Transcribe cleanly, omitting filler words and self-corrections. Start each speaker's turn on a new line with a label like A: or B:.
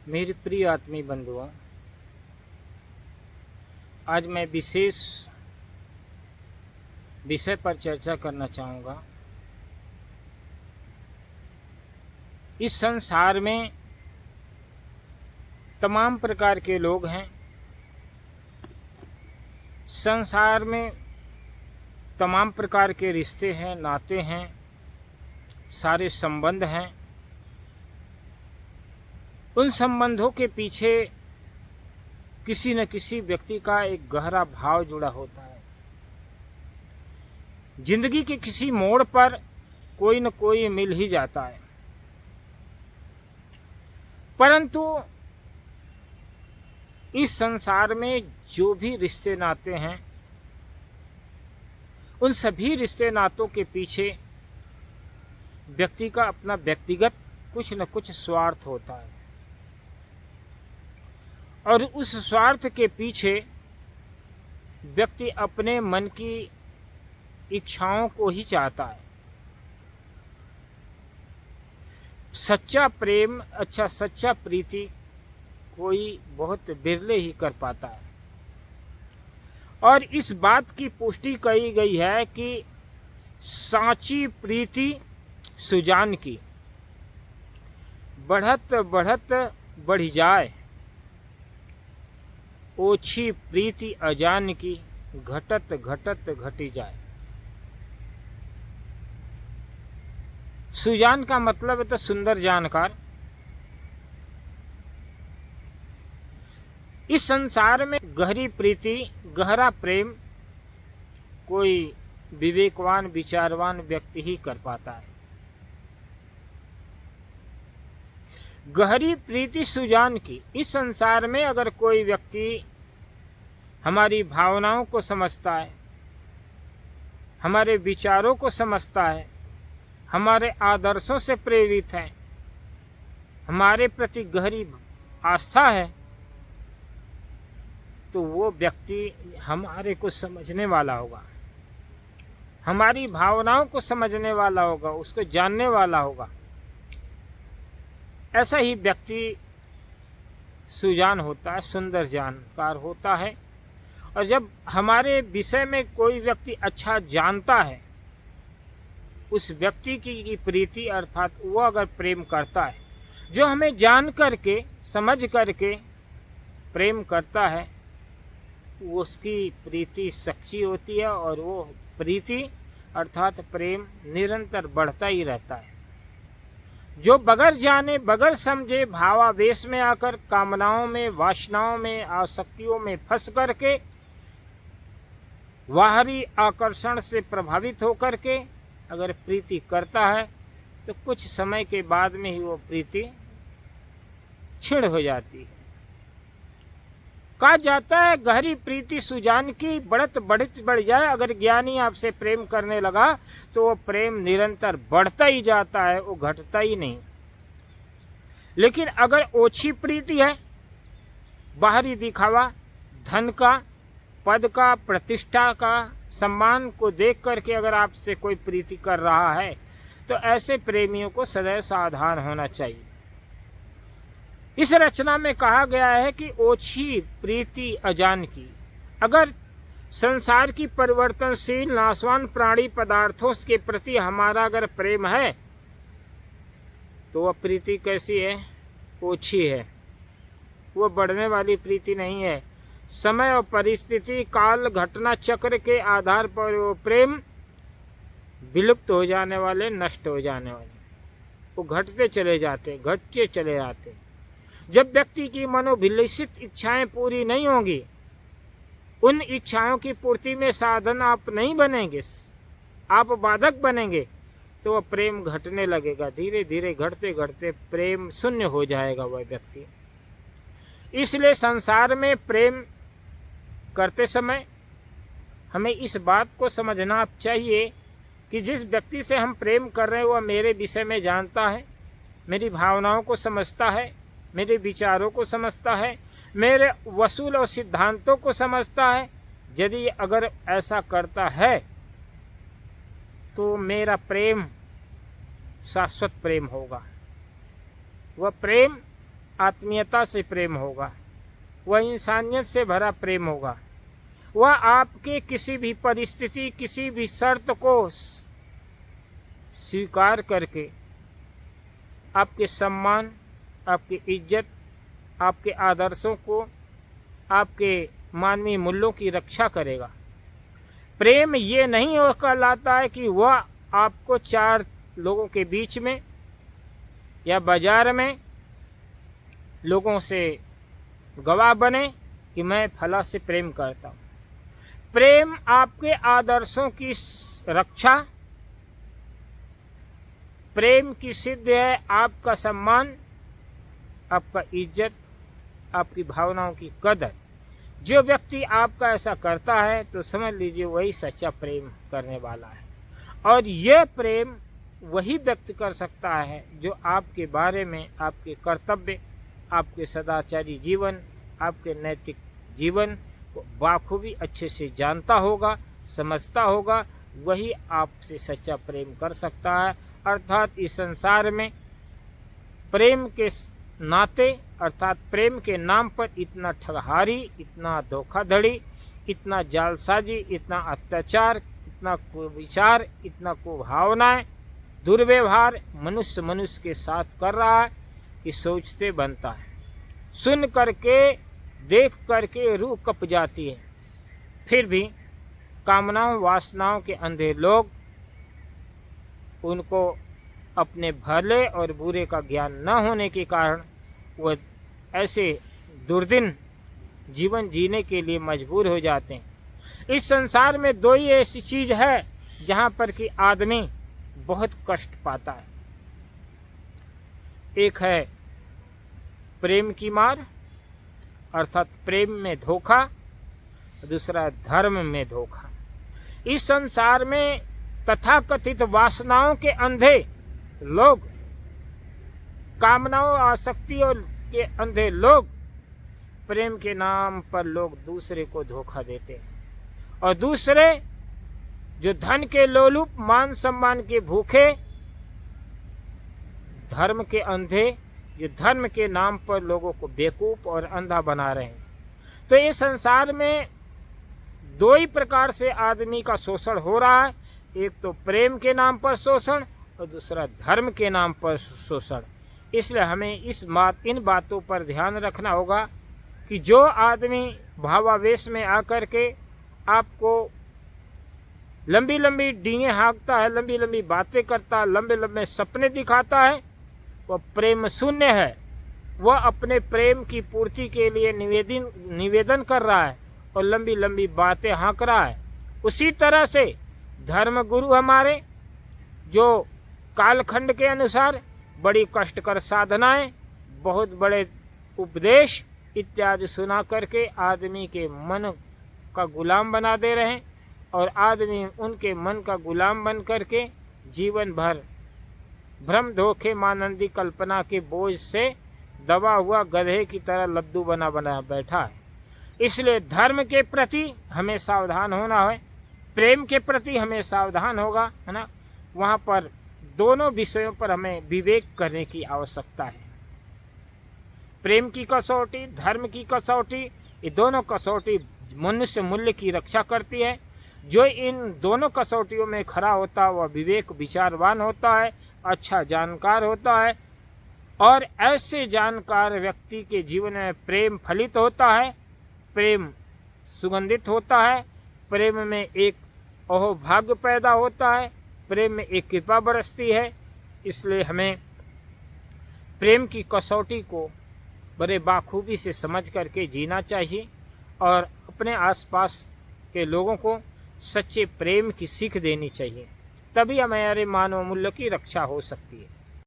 A: मेरे प्रिय आत्मीय बंधुओं, आज मैं विशेष विषय पर चर्चा करना चाहूँगा। इस संसार में तमाम प्रकार के लोग हैं। संसार में तमाम प्रकार के रिश्ते हैं, नाते हैं, सारे संबंध हैं। उन संबंधों के पीछे किसी न किसी व्यक्ति का एक गहरा भाव जुड़ा होता है। जिंदगी के किसी मोड़ पर कोई न कोई मिल ही जाता है, परंतु इस संसार में जो भी रिश्ते नाते हैं, उन सभी रिश्ते नातों के पीछे व्यक्ति का अपना व्यक्तिगत कुछ न कुछ स्वार्थ होता है, और उस स्वार्थ के पीछे व्यक्ति अपने मन की इच्छाओं को ही चाहता है। सच्चा प्रेम, सच्चा प्रीति कोई बहुत बिरले ही कर पाता है। और इस बात की पुष्टि कही गई है कि साची प्रीति सुजान की, बढ़त बढ़त बढ़ जाए, ओछी प्रीति अजान की, घटत घटत घटी जाए। सुजान का मतलब है तो सुंदर जानकार। इस संसार में गहरी प्रीति, गहरा प्रेम कोई विवेकवान विचारवान व्यक्ति ही कर पाता है। गहरी प्रीति सुजान की, इस संसार में अगर कोई व्यक्ति हमारी भावनाओं को समझता है, हमारे विचारों को समझता है, हमारे आदर्शों से प्रेरित है, हमारे प्रति गहरी आस्था है, तो वो व्यक्ति हमारे को समझने वाला होगा, हमारी भावनाओं को समझने वाला होगा, उसको जानने वाला होगा। ऐसा ही व्यक्ति सुजान होता है, सुंदर जानकार होता है। और जब हमारे विषय में कोई व्यक्ति अच्छा जानता है, उस व्यक्ति की प्रीति अर्थात वो अगर प्रेम करता है, जो हमें जान करके समझ करके प्रेम करता है, उसकी प्रीति सच्ची होती है और वो प्रीति अर्थात प्रेम निरंतर बढ़ता ही रहता है। जो बगैर जाने बगैर समझे भावावेश में आकर कामनाओं में, वासनाओं में, आसक्तियों में फंस करके, बाहरी आकर्षण से प्रभावित होकर के अगर प्रीति करता है, तो कुछ समय के बाद में ही वो प्रीति क्षीण हो जाती है। कहा जाता है गहरी प्रीति सुजान की, बढ़त बढ़त बढ़ जाए। अगर ज्ञानी आपसे प्रेम करने लगा तो वो प्रेम निरंतर बढ़ता ही जाता है, वो घटता ही नहीं। लेकिन अगर ओछी प्रीति है, बाहरी दिखावा, धन का, पद का, प्रतिष्ठा का, सम्मान को देख करके अगर आपसे कोई प्रीति कर रहा है, तो ऐसे प्रेमियों को सदैव सावधान होना चाहिए। इस रचना में कहा गया है कि ओछी प्रीति अजान की। अगर संसार की परिवर्तनशील नाशवान प्राणी पदार्थों के प्रति हमारा अगर प्रेम है, तो वह प्रीति कैसी है? ओछी है। वो बढ़ने वाली प्रीति नहीं है। समय और परिस्थिति, काल, घटना चक्र के आधार पर वो प्रेम विलुप्त हो जाने वाले, नष्ट हो जाने वाले, वो घटते चले जाते, घटते चले जाते। जब व्यक्ति की मनोभिलषित इच्छाएं पूरी नहीं होंगी, उन इच्छाओं की पूर्ति में साधन आप नहीं बनेंगे, आप बाधक बनेंगे, तो वह प्रेम घटने लगेगा। धीरे धीरे घटते घटते प्रेम शून्य हो जाएगा वह व्यक्ति। इसलिए संसार में प्रेम करते समय हमें इस बात को समझना चाहिए कि जिस व्यक्ति से हम प्रेम कर रहे हैं वह मेरे विषय में जानता है, मेरी भावनाओं को समझता है, मेरे विचारों को समझता है, मेरे वसूल और सिद्धांतों को समझता है। यदि अगर ऐसा करता है तो मेरा प्रेम शाश्वत प्रेम होगा। वह प्रेम आत्मीयता से प्रेम होगा, वह इंसानियत से भरा प्रेम होगा। वह आपके किसी भी परिस्थिति, किसी भी शर्त को स्वीकार करके आपके सम्मान, आपकी इज्जत, आपके आदर्शों को, आपके मानवीय मूल्यों की रक्षा करेगा। प्रेम ये नहीं हो कहलाता है कि वह आपको चार लोगों के बीच में या बाजार में लोगों से गवाह बने कि मैं फला से प्रेम करता हूँ। प्रेम आपके आदर्शों की रक्षा, प्रेम की सिद्ध है आपका सम्मान, आपका इज्जत, आपकी भावनाओं की कदर। जो व्यक्ति आपका ऐसा करता है तो समझ लीजिए वही सच्चा प्रेम करने वाला है। और यह प्रेम वही व्यक्त कर सकता है जो आपके बारे में, आपके कर्तव्य, आपके सदाचारी जीवन, आपके नैतिक जीवन को बाखूबी अच्छे से जानता होगा, समझता होगा। वही आपसे सच्चा प्रेम कर सकता है। अर्थात इस संसार में प्रेम के नाते, अर्थात प्रेम के नाम पर इतना ठगहारी, इतना धोखाधड़ी, इतना जालसाजी, इतना अत्याचार, इतना कुविचार, इतना कुभावनाएं, दुर्व्यवहार मनुष्य के साथ कर रहा है कि सोचते बनता है। सुन करके, देख करके रूह कप जाती है। फिर भी कामनाओं, वासनाओं के अंधे लोग, उनको अपने भले और बुरे का ज्ञान न होने के कारण वह ऐसे दुर्दिन जीवन जीने के लिए मजबूर हो जाते हैं। इस संसार में दो ही ऐसी चीज है जहाँ पर कि आदमी बहुत कष्ट पाता है। एक है प्रेम की मार, अर्थात प्रेम में धोखा, दूसरा धर्म में धोखा। इस संसार में तथाकथित वासनाओं के अंधे लोग, कामनाओं, आसक्तियों के अंधे लोग, प्रेम के नाम पर लोग दूसरे को धोखा देते हैं। और दूसरे जो धन के लोलुप, मान सम्मान के भूखे, धर्म के अंधे, जो धर्म के नाम पर लोगों को बेवकूफ और अंधा बना रहे हैं। तो ये संसार में दो ही प्रकार से आदमी का शोषण हो रहा है। एक तो प्रेम के नाम पर शोषण और दूसरा धर्म के नाम पर शोषण। इसलिए हमें इन बातों पर ध्यान रखना होगा कि जो आदमी भावावेश में आकर के आपको लंबी लंबी डींगे हाँकता है, लंबी लंबी बातें करता है, लंबे लंबे सपने दिखाता है, वह प्रेम शून्य है। वह अपने प्रेम की पूर्ति के लिए निवेदन कर रहा है और लंबी लंबी बातें हाँक रहा है। उसी तरह से धर्म गुरु हमारे जो कालखंड के अनुसार बड़ी कष्टकर साधनाएं, बहुत बड़े उपदेश इत्यादि सुना करके आदमी के मन का गुलाम बना दे रहे हैं और आदमी उनके मन का गुलाम बन करके जीवन भर भ्रम, धोखे, मानंदी कल्पना के बोझ से दबा हुआ गधे की तरह लद्दू बना बैठा है। इसलिए धर्म के प्रति हमें सावधान होना है, प्रेम के प्रति हमें सावधान होगा, है ना। वहाँ पर दोनों विषयों पर हमें विवेक करने की आवश्यकता है। प्रेम की कसौटी, धर्म की कसौटी, ये दोनों कसौटी मनुष्य मूल्य की रक्षा करती है। जो इन दोनों कसौटियों में खड़ा होता है वह विवेक विचारवान होता है, अच्छा जानकार होता है और ऐसे जानकार व्यक्ति के जीवन में प्रेम फलित होता है, प्रेम सुगंधित होता है, प्रेम में एक अहोभाग्य पैदा होता है, प्रेम में एक कृपा बरसती है। इसलिए हमें प्रेम की कसौटी को बड़े बाखूबी से समझ करके जीना चाहिए और अपने आसपास के लोगों को सच्चे प्रेम की सीख देनी चाहिए। तभी हमारे मानव मूल्य की रक्षा हो सकती है।